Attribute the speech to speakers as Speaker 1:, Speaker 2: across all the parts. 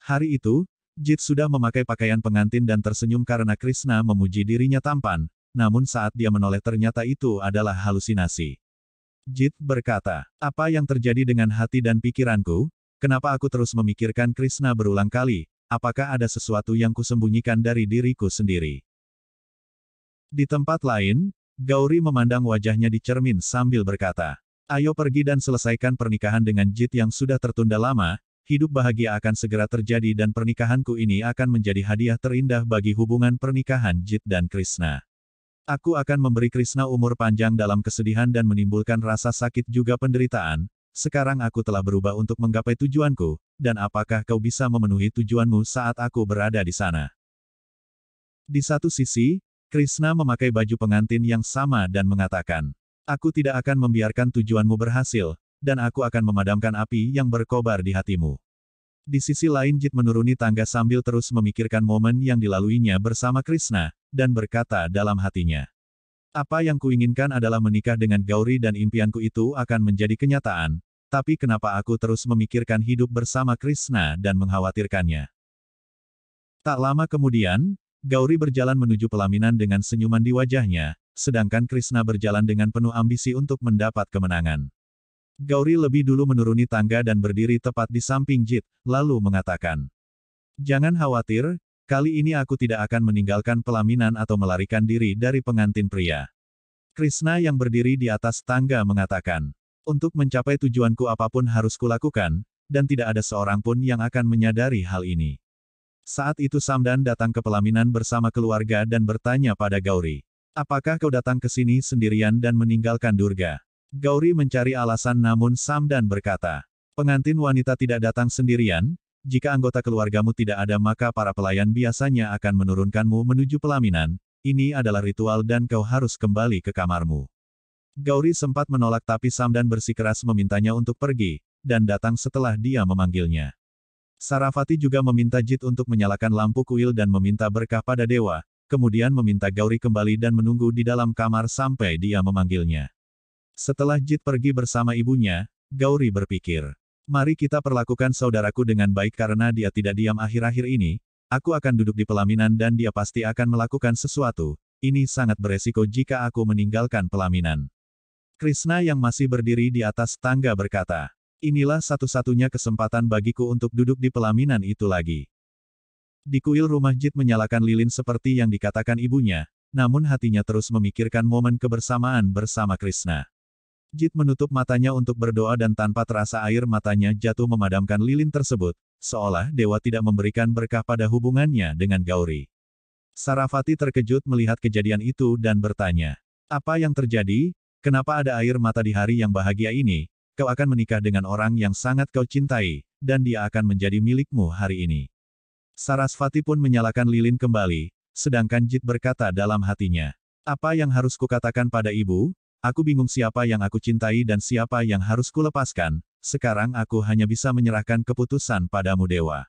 Speaker 1: Hari itu, Jit sudah memakai pakaian pengantin dan tersenyum karena Krishna memuji dirinya tampan, namun saat dia menoleh ternyata itu adalah halusinasi. Jit berkata, apa yang terjadi dengan hati dan pikiranku? Kenapa aku terus memikirkan Krishna berulang kali? Apakah ada sesuatu yang kusembunyikan dari diriku sendiri? Di tempat lain, Gauri memandang wajahnya di cermin sambil berkata, ayo pergi dan selesaikan pernikahan dengan Jit yang sudah tertunda lama, hidup bahagia akan segera terjadi dan pernikahanku ini akan menjadi hadiah terindah bagi hubungan pernikahan Jit dan Krishna. Aku akan memberi Krishna umur panjang dalam kesedihan dan menimbulkan rasa sakit juga penderitaan. Sekarang aku telah berubah untuk menggapai tujuanku, dan apakah kau bisa memenuhi tujuanmu saat aku berada di sana? Di satu sisi, Krishna memakai baju pengantin yang sama dan mengatakan, aku tidak akan membiarkan tujuanmu berhasil, dan aku akan memadamkan api yang berkobar di hatimu. Di sisi lain Jit menuruni tangga sambil terus memikirkan momen yang dilaluinya bersama Krishna, dan berkata dalam hatinya, apa yang kuinginkan adalah menikah dengan Gauri dan impianku itu akan menjadi kenyataan, tapi kenapa aku terus memikirkan hidup bersama Krishna dan mengkhawatirkannya? Tak lama kemudian, Gauri berjalan menuju pelaminan dengan senyuman di wajahnya, sedangkan Krishna berjalan dengan penuh ambisi untuk mendapat kemenangan. Gauri lebih dulu menuruni tangga dan berdiri tepat di samping Jit, lalu mengatakan, jangan khawatir, kali ini aku tidak akan meninggalkan pelaminan atau melarikan diri dari pengantin pria. Krishna yang berdiri di atas tangga mengatakan, untuk mencapai tujuanku apapun harus kulakukan, dan tidak ada seorang pun yang akan menyadari hal ini. Saat itu Samdan datang ke pelaminan bersama keluarga dan bertanya pada Gauri, apakah kau datang ke sini sendirian dan meninggalkan Durga? Gauri mencari alasan namun Samdan berkata, pengantin wanita tidak datang sendirian, jika anggota keluargamu tidak ada maka para pelayan biasanya akan menurunkanmu menuju pelaminan, ini adalah ritual dan kau harus kembali ke kamarmu. Gauri sempat menolak tapi Samdan bersikeras memintanya untuk pergi, dan datang setelah dia memanggilnya. Sarasvati juga meminta Jit untuk menyalakan lampu kuil dan meminta berkah pada dewa, kemudian meminta Gauri kembali dan menunggu di dalam kamar sampai dia memanggilnya. Setelah Jit pergi bersama ibunya, Gauri berpikir, mari kita perlakukan saudaraku dengan baik karena dia tidak diam akhir-akhir ini, aku akan duduk di pelaminan dan dia pasti akan melakukan sesuatu, ini sangat beresiko jika aku meninggalkan pelaminan. Krishna yang masih berdiri di atas tangga berkata, inilah satu-satunya kesempatan bagiku untuk duduk di pelaminan itu lagi. Di kuil rumah Jit menyalakan lilin seperti yang dikatakan ibunya, namun hatinya terus memikirkan momen kebersamaan bersama Krishna. Jit menutup matanya untuk berdoa dan tanpa terasa air matanya jatuh memadamkan lilin tersebut, seolah dewa tidak memberikan berkah pada hubungannya dengan Gauri. Sarasvati terkejut melihat kejadian itu dan bertanya, apa yang terjadi? Kenapa ada air mata di hari yang bahagia ini? Kau akan menikah dengan orang yang sangat kau cintai, dan dia akan menjadi milikmu hari ini. Sarasvati pun menyalakan lilin kembali, sedangkan Jit berkata dalam hatinya, apa yang harus kukatakan pada ibu? Aku bingung siapa yang aku cintai dan siapa yang harus kulepaskan, sekarang aku hanya bisa menyerahkan keputusan padamu dewa.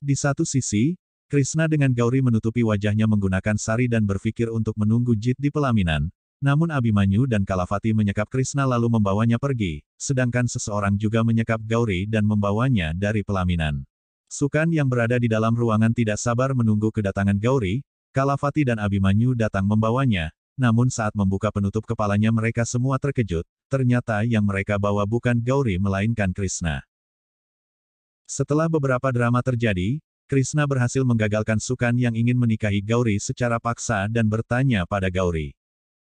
Speaker 1: Di satu sisi, Krishna dengan Gauri menutupi wajahnya menggunakan sari dan berpikir untuk menunggu Jit di pelaminan, namun Abhimanyu dan Kalavati menyekap Krishna lalu membawanya pergi, sedangkan seseorang juga menyekap Gauri dan membawanya dari pelaminan. Sukan yang berada di dalam ruangan tidak sabar menunggu kedatangan Gauri, Kalavati dan Abhimanyu datang membawanya. Namun saat membuka penutup kepalanya mereka semua terkejut, ternyata yang mereka bawa bukan Gauri melainkan Krishna. Setelah beberapa drama terjadi, Krishna berhasil menggagalkan Sukan yang ingin menikahi Gauri secara paksa dan bertanya pada Gauri.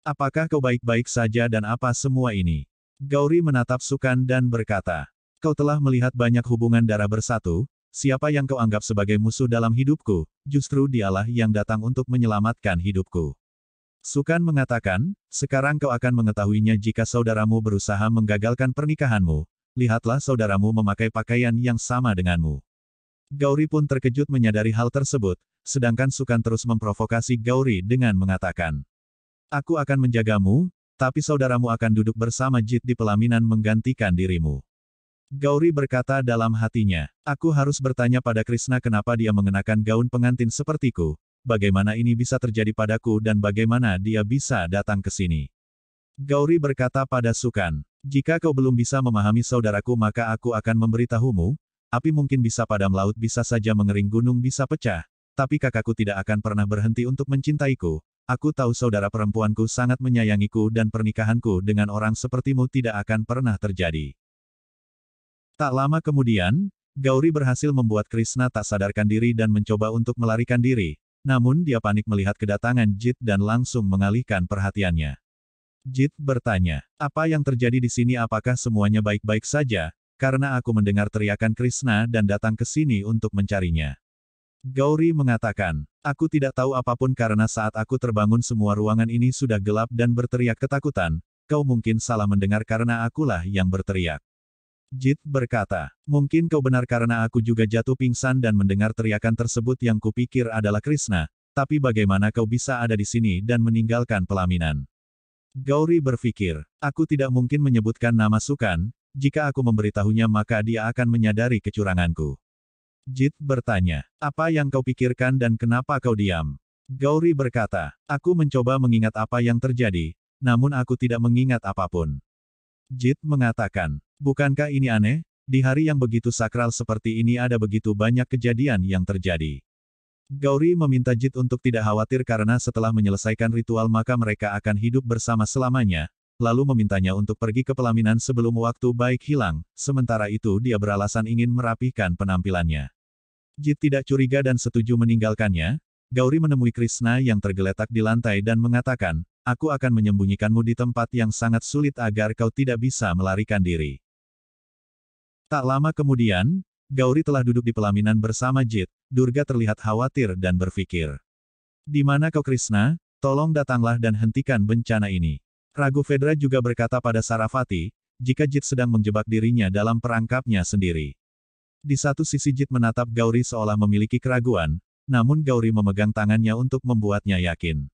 Speaker 1: Apakah kau baik-baik saja dan apa semua ini? Gauri menatap Sukan dan berkata, kau telah melihat banyak hubungan darah bersatu, siapa yang kau anggap sebagai musuh dalam hidupku, justru dialah yang datang untuk menyelamatkan hidupku. Sukan mengatakan, sekarang kau akan mengetahuinya jika saudaramu berusaha menggagalkan pernikahanmu, lihatlah saudaramu memakai pakaian yang sama denganmu. Gauri pun terkejut menyadari hal tersebut, sedangkan Sukan terus memprovokasi Gauri dengan mengatakan, aku akan menjagamu, tapi saudaramu akan duduk bersama Jit di pelaminan menggantikan dirimu. Gauri berkata dalam hatinya, aku harus bertanya pada Krishna kenapa dia mengenakan gaun pengantin sepertiku. Bagaimana ini bisa terjadi padaku dan bagaimana dia bisa datang ke sini? Gauri berkata pada Sukan, jika kau belum bisa memahami saudaraku maka aku akan memberitahumu, api mungkin bisa padam, laut bisa saja mengering, gunung bisa pecah, tapi kakakku tidak akan pernah berhenti untuk mencintaiku. Aku tahu saudara perempuanku sangat menyayangiku dan pernikahanku dengan orang sepertimu tidak akan pernah terjadi. Tak lama kemudian, Gauri berhasil membuat Krishna tak sadarkan diri dan mencoba untuk melarikan diri. Namun dia panik melihat kedatangan Jit dan langsung mengalihkan perhatiannya. Jit bertanya, apa yang terjadi di sini, apakah semuanya baik-baik saja? Karena aku mendengar teriakan Krishna dan datang ke sini untuk mencarinya. Gauri mengatakan, aku tidak tahu apapun karena saat aku terbangun semua ruangan ini sudah gelap dan berteriak ketakutan. Kau mungkin salah mendengar karena akulah yang berteriak. Jit berkata, mungkin kau benar karena aku juga jatuh pingsan dan mendengar teriakan tersebut yang kupikir adalah Krishna. Tapi bagaimana kau bisa ada di sini dan meninggalkan pelaminan? Gauri berpikir, aku tidak mungkin menyebutkan nama Sukan, jika aku memberitahunya maka dia akan menyadari kecuranganku. Jit bertanya, apa yang kau pikirkan dan kenapa kau diam? Gauri berkata, aku mencoba mengingat apa yang terjadi, namun aku tidak mengingat apapun. Jit mengatakan, bukankah ini aneh? Di hari yang begitu sakral seperti ini ada begitu banyak kejadian yang terjadi. Gauri meminta Jit untuk tidak khawatir karena setelah menyelesaikan ritual maka mereka akan hidup bersama selamanya, lalu memintanya untuk pergi ke pelaminan sebelum waktu baik hilang, sementara itu dia beralasan ingin merapihkan penampilannya. Jit tidak curiga dan setuju meninggalkannya. Gauri menemui Krishna yang tergeletak di lantai dan mengatakan, aku akan menyembunyikanmu di tempat yang sangat sulit agar kau tidak bisa melarikan diri. Tak lama kemudian, Gauri telah duduk di pelaminan bersama Jit. Durga terlihat khawatir dan berpikir, di mana kau Krishna? Tolong datanglah dan hentikan bencana ini. Ragu Vedra juga berkata pada Sarasvati, jika Jit sedang menjebak dirinya dalam perangkapnya sendiri. Di satu sisi Jit menatap Gauri seolah memiliki keraguan, namun Gauri memegang tangannya untuk membuatnya yakin.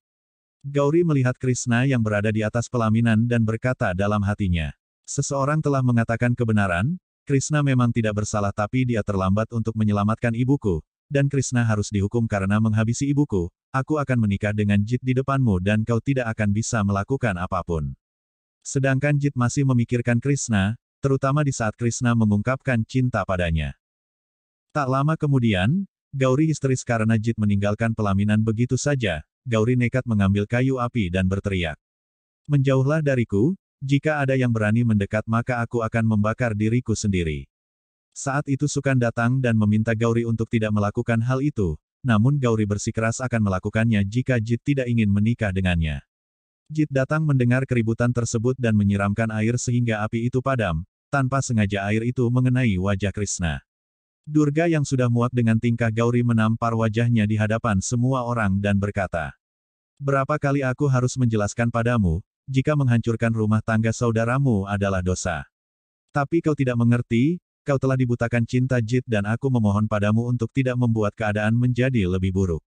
Speaker 1: Gauri melihat Krishna yang berada di atas pelaminan dan berkata dalam hatinya, seseorang telah mengatakan kebenaran, Krishna memang tidak bersalah tapi dia terlambat untuk menyelamatkan ibuku, dan Krishna harus dihukum karena menghabisi ibuku. Aku akan menikah dengan Jit di depanmu dan kau tidak akan bisa melakukan apapun. Sedangkan Jit masih memikirkan Krishna, terutama di saat Krishna mengungkapkan cinta padanya. Tak lama kemudian, Gauri histeris karena Jit meninggalkan pelaminan begitu saja. Gauri nekat mengambil kayu api dan berteriak, menjauhlah dariku, jika ada yang berani mendekat maka aku akan membakar diriku sendiri. Saat itu Sukan datang dan meminta Gauri untuk tidak melakukan hal itu, namun Gauri bersikeras akan melakukannya jika Jit tidak ingin menikah dengannya. Jit datang mendengar keributan tersebut dan menyiramkan air sehingga api itu padam, tanpa sengaja air itu mengenai wajah Krishna. Durga yang sudah muak dengan tingkah Gauri menampar wajahnya di hadapan semua orang dan berkata, berapa kali aku harus menjelaskan padamu, jika menghancurkan rumah tangga saudaramu adalah dosa. Tapi kau tidak mengerti, kau telah dibutakan cinta Jit dan aku memohon padamu untuk tidak membuat keadaan menjadi lebih buruk.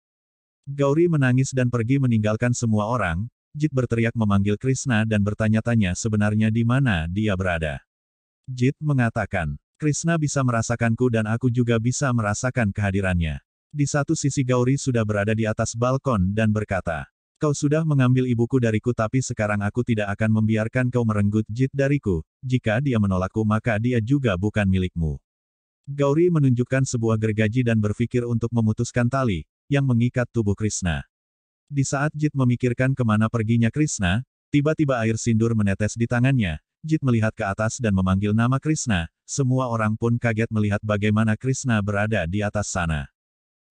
Speaker 1: Gauri menangis dan pergi meninggalkan semua orang. Jit berteriak memanggil Krishna dan bertanya-tanya sebenarnya di mana dia berada. Jit mengatakan, Krishna bisa merasakanku dan aku juga bisa merasakan kehadirannya. Di satu sisi Gauri sudah berada di atas balkon dan berkata, kau sudah mengambil ibuku dariku tapi sekarang aku tidak akan membiarkan kau merenggut Jit dariku. Jika dia menolakku maka dia juga bukan milikmu. Gauri menunjukkan sebuah gergaji dan berpikir untuk memutuskan tali yang mengikat tubuh Krishna. Di saat Jit memikirkan kemana perginya Krishna, tiba-tiba air sindur menetes di tangannya. Jit melihat ke atas dan memanggil nama Krishna. Semua orang pun kaget melihat bagaimana Krishna berada di atas sana.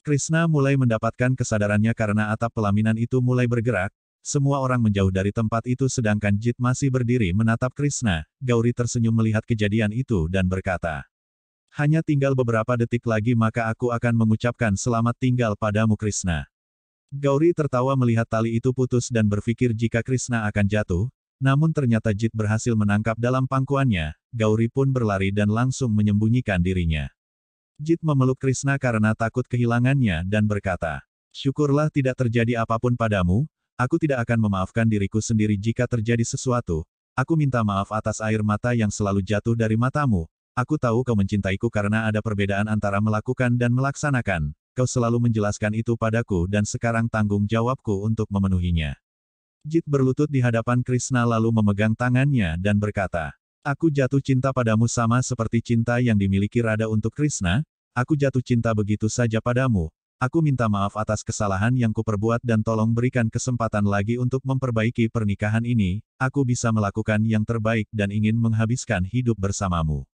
Speaker 1: Krishna mulai mendapatkan kesadarannya karena atap pelaminan itu mulai bergerak. Semua orang menjauh dari tempat itu sedangkan Jit masih berdiri menatap Krishna. Gauri tersenyum melihat kejadian itu dan berkata, hanya tinggal beberapa detik lagi maka aku akan mengucapkan selamat tinggal padamu Krishna. Gauri tertawa melihat tali itu putus dan berpikir jika Krishna akan jatuh, namun ternyata Jit berhasil menangkap dalam pangkuannya. Gauri pun berlari dan langsung menyembunyikan dirinya. Jit memeluk Krishna karena takut kehilangannya dan berkata, syukurlah tidak terjadi apapun padamu, aku tidak akan memaafkan diriku sendiri jika terjadi sesuatu. Aku minta maaf atas air mata yang selalu jatuh dari matamu. Aku tahu kau mencintaiku karena ada perbedaan antara melakukan dan melaksanakan. Kau selalu menjelaskan itu padaku dan sekarang tanggung jawabku untuk memenuhinya. Jit berlutut di hadapan Krishna lalu memegang tangannya dan berkata, Aku jatuh cinta padamu sama seperti cinta yang dimiliki Radha untuk Krishna. Aku jatuh cinta begitu saja padamu. Aku minta maaf atas kesalahan yang kuperbuat dan tolong berikan kesempatan lagi untuk memperbaiki pernikahan ini. Aku bisa melakukan yang terbaik dan ingin menghabiskan hidup bersamamu.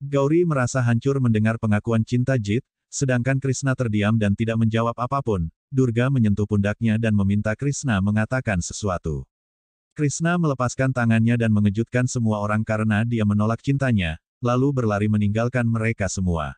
Speaker 1: Gauri merasa hancur mendengar pengakuan cinta Jit, sedangkan Krishna terdiam dan tidak menjawab apapun. Durga menyentuh pundaknya dan meminta Krishna mengatakan sesuatu. Krishna melepaskan tangannya dan mengejutkan semua orang karena dia menolak cintanya, lalu berlari meninggalkan mereka semua.